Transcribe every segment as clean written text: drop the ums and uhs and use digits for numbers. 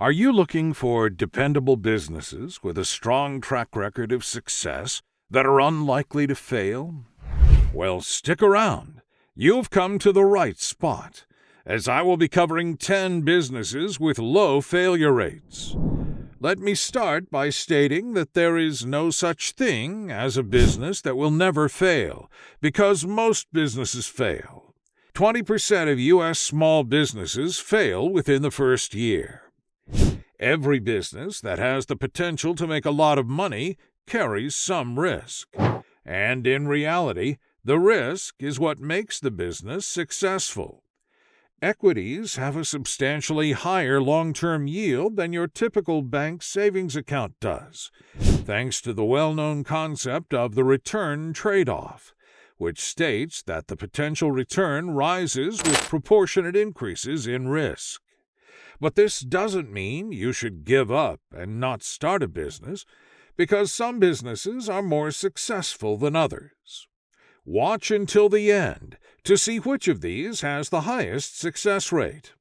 Are you looking for dependable businesses with a strong track record of success that are unlikely to fail? Well, stick around. You've come to the right spot, as I will be covering 10 businesses with low failure rates. Let me start by stating that there is no such thing as a business that will never fail, because most businesses fail. 20% of U.S. small businesses fail within the first year. Every business that has the potential to make a lot of money carries some risk. And in reality, the risk is what makes the business successful. Equities have a substantially higher long-term yield than your typical bank savings account does, thanks to the well-known concept of the return trade-off, which states that the potential return rises with proportionate increases in risk. But this doesn't mean you should give up and not start a business, because some businesses are more successful than others. Watch until the end to see which of these has the highest success rate.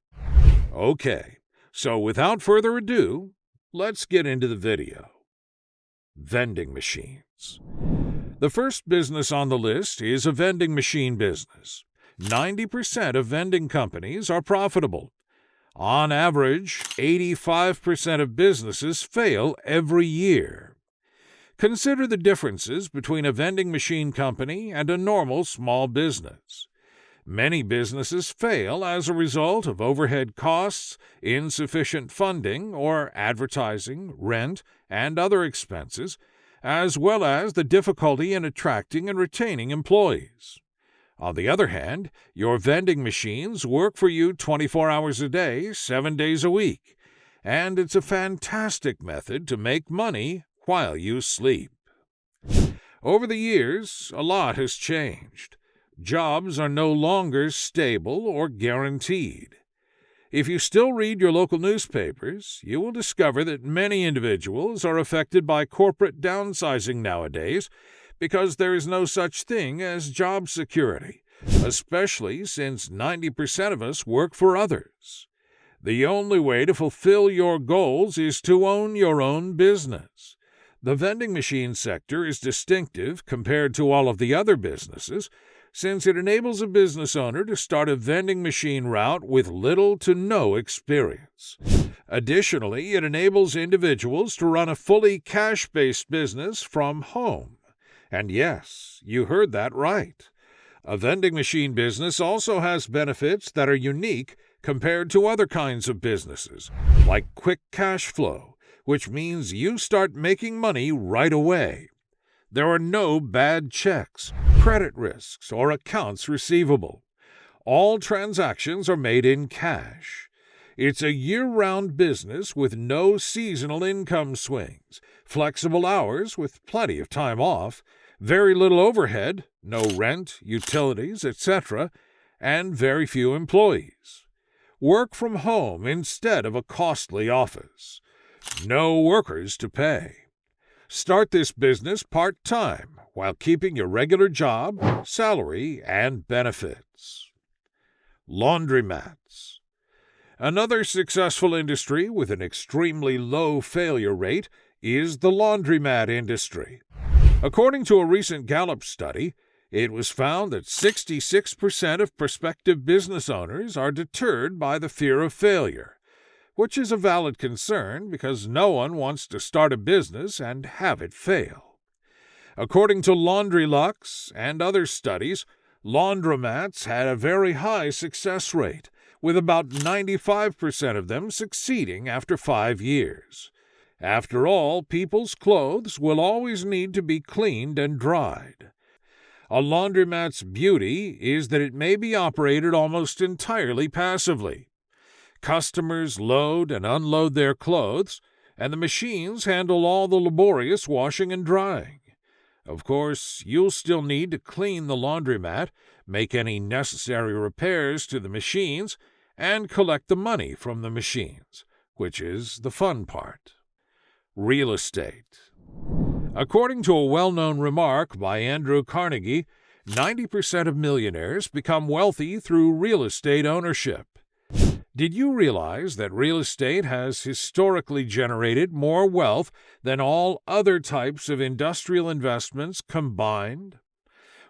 Okay, so without further ado, let's get into the video. Vending machines. The first business on the list is a vending machine business. 90% of vending companies are profitable. On average, 85% of businesses fail every year. Consider the differences between a vending machine company and a normal small business. Many businesses fail as a result of overhead costs, insufficient funding, or advertising, rent, and other expenses, as well as the difficulty in attracting and retaining employees. On the other hand, your vending machines work for you 24 hours a day, 7 days a week, and it's a fantastic method to make money while you sleep. Over the years, a lot has changed. Jobs are no longer stable or guaranteed. If you still read your local newspapers, you will discover that many individuals are affected by corporate downsizing nowadays because there is no such thing as job security, especially since 90% of us work for others. The only way to fulfill your goals is to own your own business. The vending machine sector is distinctive compared to all of the other businesses, since it enables a business owner to start a vending machine route with little to no experience. Additionally, it enables individuals to run a fully cash-based business from home. And yes, you heard that right. A vending machine business also has benefits that are unique compared to other kinds of businesses, like quick cash flow, which means you start making money right away. There are no bad checks, credit risks, or accounts receivable. All transactions are made in cash. It's a year-round business with no seasonal income swings, flexible hours with plenty of time off, very little overhead, no rent, utilities, etc., and very few employees. Work from home instead of a costly office. No workers to pay. Start this business part-time while keeping your regular job, salary, and benefits. Laundromats. Another successful industry with an extremely low failure rate is the laundromat industry. According to a recent Gallup study, it was found that 66% of prospective business owners are deterred by the fear of failure, which is a valid concern because no one wants to start a business and have it fail. According to Laundry Lux and other studies, laundromats had a very high success rate, with about 95% of them succeeding after 5 years. After all, people's clothes will always need to be cleaned and dried. A laundromat's beauty is that it may be operated almost entirely passively. Customers load and unload their clothes, and the machines handle all the laborious washing and drying. Of course, you'll still need to clean the laundromat, make any necessary repairs to the machines, and collect the money from the machines, which is the fun part. Real estate. According to a well-known remark by Andrew Carnegie, 90% of millionaires become wealthy through real estate ownership. Did you realize that real estate has historically generated more wealth than all other types of industrial investments combined?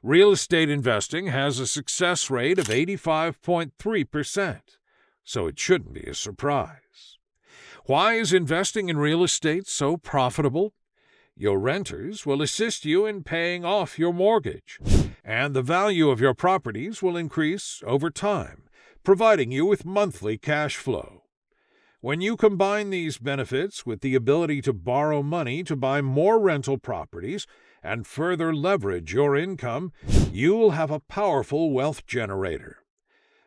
Real estate investing has a success rate of 85.3%, so it shouldn't be a surprise. Why is investing in real estate so profitable? Your renters will assist you in paying off your mortgage, and the value of your properties will increase over time, providing you with monthly cash flow. When you combine these benefits with the ability to borrow money to buy more rental properties and further leverage your income, you will have a powerful wealth generator.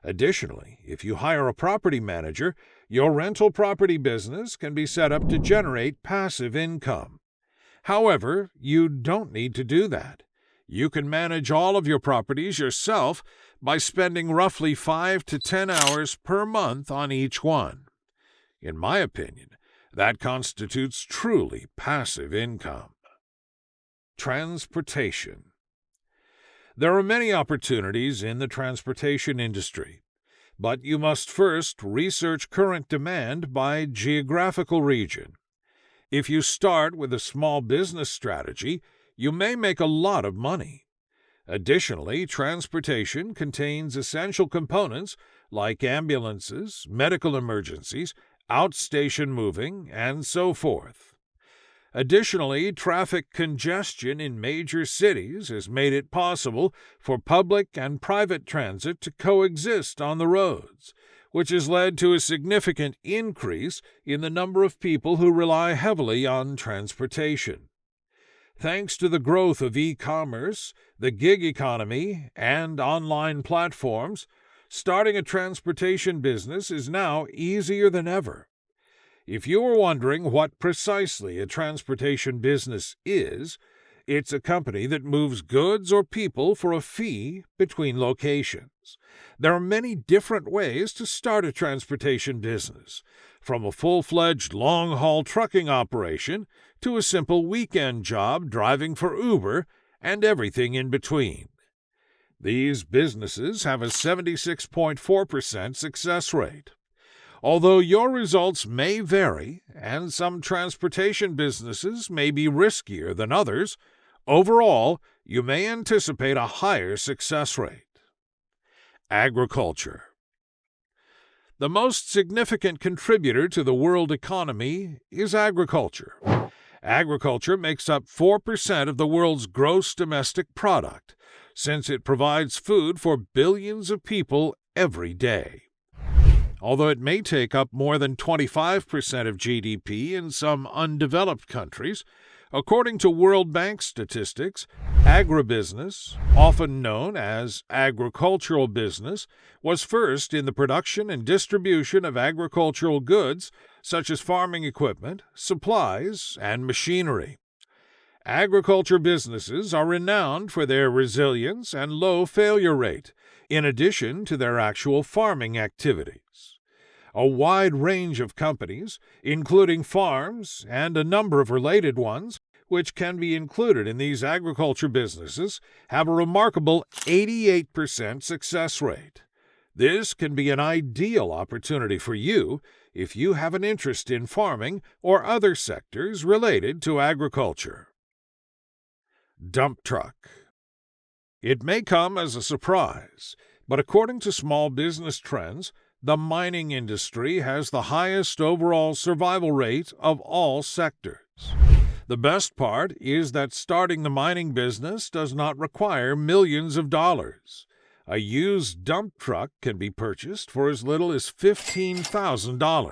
Additionally, if you hire a property manager, your rental property business can be set up to generate passive income. However, you don't need to do that. You can manage all of your properties yourself by spending roughly 5 to 10 hours per month on each one. In my opinion, that constitutes truly passive income. Transportation. There are many opportunities in the transportation industry, but you must first research current demand by geographical region. If you start with a small business strategy, you may make a lot of money. Additionally, transportation contains essential components like ambulances, medical emergencies, outstation moving, and so forth. Additionally, traffic congestion in major cities has made it possible for public and private transit to coexist on the roads, which has led to a significant increase in the number of people who rely heavily on transportation. Thanks to the growth of e-commerce, the gig economy, and online platforms, starting a transportation business is now easier than ever. If you are wondering what precisely a transportation business is, it's a company that moves goods or people for a fee between locations. There are many different ways to start a transportation business, from a full-fledged long-haul trucking operation to a simple weekend job driving for Uber and everything in between. These businesses have a 76.4% success rate. Although your results may vary, and some transportation businesses may be riskier than others, overall, you may anticipate a higher success rate. Agriculture. The most significant contributor to the world economy is agriculture. Agriculture makes up 4% of the world's gross domestic product, since it provides food for billions of people every day. Although it may take up more than 25% of GDP in some undeveloped countries, according to World Bank statistics, agribusiness, often known as agricultural business, was first in the production and distribution of agricultural goods such as farming equipment, supplies, and machinery. Agriculture businesses are renowned for their resilience and low failure rate, in addition to their actual farming activities. A wide range of companies, including farms and a number of related ones, which can be included in these agriculture businesses, have a remarkable 88% success rate. This can be an ideal opportunity for you if you have an interest in farming or other sectors related to agriculture. Dump truck. It may come as a surprise, but according to Small Business Trends, the mining industry has the highest overall survival rate of all sectors. The best part is that starting the mining business does not require millions of dollars. A used dump truck can be purchased for as little as $15,000.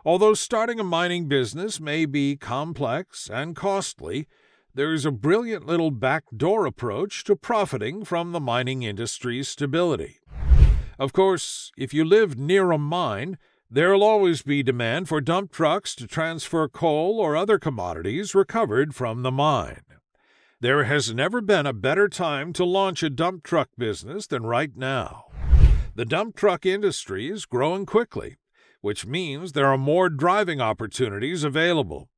Although starting a mining business may be complex and costly, there is a brilliant little backdoor approach to profiting from the mining industry's stability. Of course, if you live near a mine, there will always be demand for dump trucks to transfer coal or other commodities recovered from the mine. There has never been a better time to launch a dump truck business than right now. The dump truck industry is growing quickly, which means there are more driving opportunities available.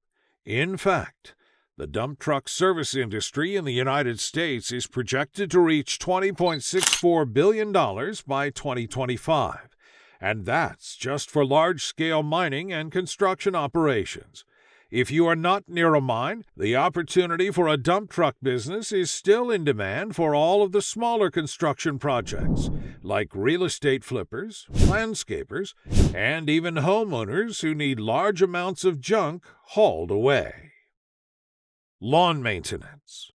In fact, the dump truck service industry in the United States is projected to reach $20.64 billion by 2025, And that's just for large-scale mining and construction operations. If you are not near a mine, the opportunity for a dump truck business is still in demand for all of the smaller construction projects, like real estate flippers, landscapers, and even homeowners who need large amounts of junk hauled away. Lawn maintenance.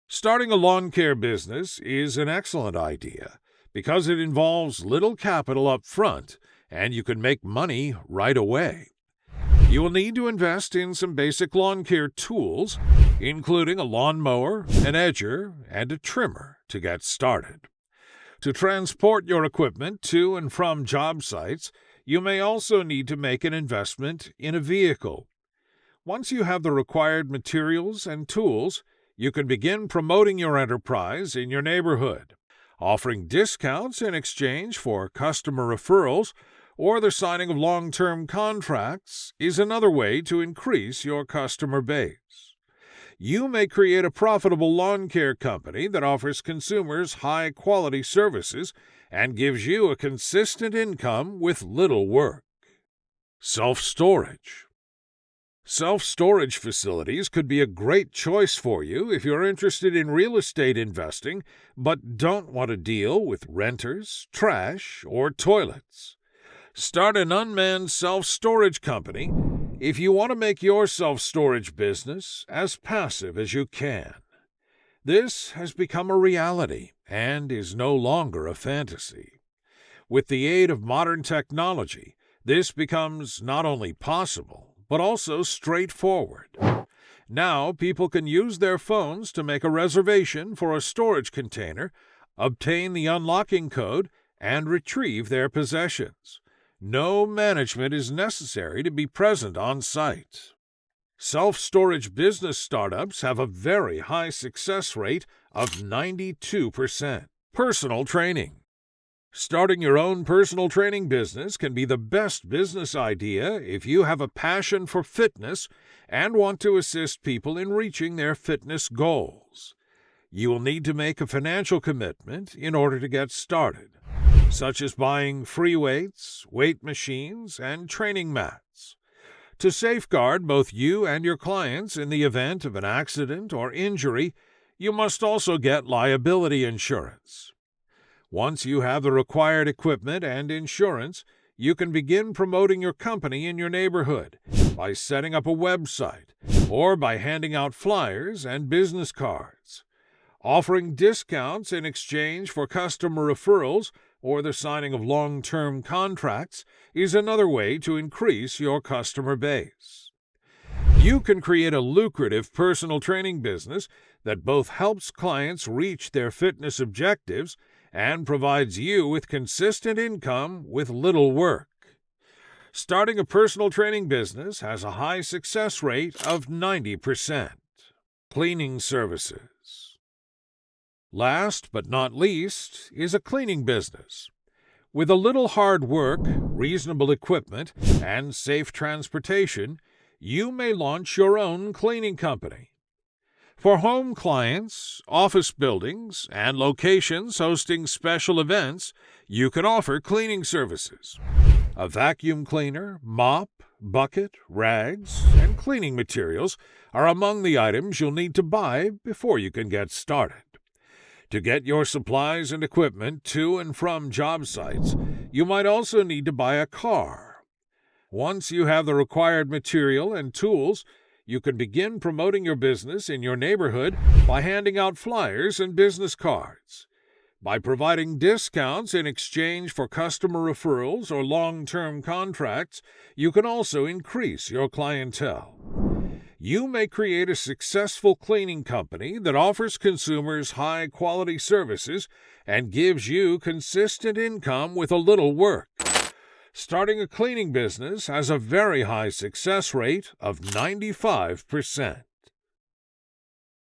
Starting a lawn care business is an excellent idea because it involves little capital up front and you can make money right away. You will need to invest in some basic lawn care tools, including a lawn mower, an edger, and a trimmer to get started. To transport your equipment to and from job sites, you may also need to make an investment in a vehicle. Once you have the required materials and tools, you can begin promoting your enterprise in your neighborhood. Offering discounts in exchange for customer referrals or the signing of long-term contracts is another way to increase your customer base. You may create a profitable lawn care company that offers consumers high-quality services and gives you a consistent income with little work. Self-storage. Self-storage facilities could be a great choice for you if you're interested in real estate investing but don't want to deal with renters, trash, or toilets. Start an unmanned self-storage company if you want to make your self-storage business as passive as you can. This has become a reality and is no longer a fantasy. With the aid of modern technology, this becomes not only possible, but also straightforward. Now people can use their phones to make a reservation for a storage container, obtain the unlocking code, and retrieve their possessions. No management is necessary to be present on site. Self-storage business startups have a very high success rate of 92%. Personal training. Starting your own personal training business can be the best business idea if you have a passion for fitness and want to assist people in reaching their fitness goals. You will need to make a financial commitment in order to get started, such as buying free weights, weight machines, and training mats. To safeguard both you and your clients in the event of an accident or injury, you must also get liability insurance. Once you have the required equipment and insurance, you can begin promoting your company in your neighborhood by setting up a website or by handing out flyers and business cards. Offering discounts in exchange for customer referrals or the signing of long-term contracts is another way to increase your customer base. You can create a lucrative personal training business that both helps clients reach their fitness objectives and provides you with consistent income with little work. Starting a personal training business has a high success rate of 90%. Cleaning services. Last but not least is a cleaning business. With a little hard work, reasonable equipment, and safe transportation, you may launch your own cleaning company. For home clients, office buildings, and locations hosting special events, you can offer cleaning services. A vacuum cleaner, mop, bucket, rags, and cleaning materials are among the items you'll need to buy before you can get started. To get your supplies and equipment to and from job sites, you might also need to buy a car. Once you have the required material and tools, you can begin promoting your business in your neighborhood by handing out flyers and business cards. By providing discounts in exchange for customer referrals or long-term contracts, you can also increase your clientele. You may create a successful cleaning company that offers consumers high-quality services and gives you consistent income with a little work. Starting a cleaning business has a very high success rate of 95%.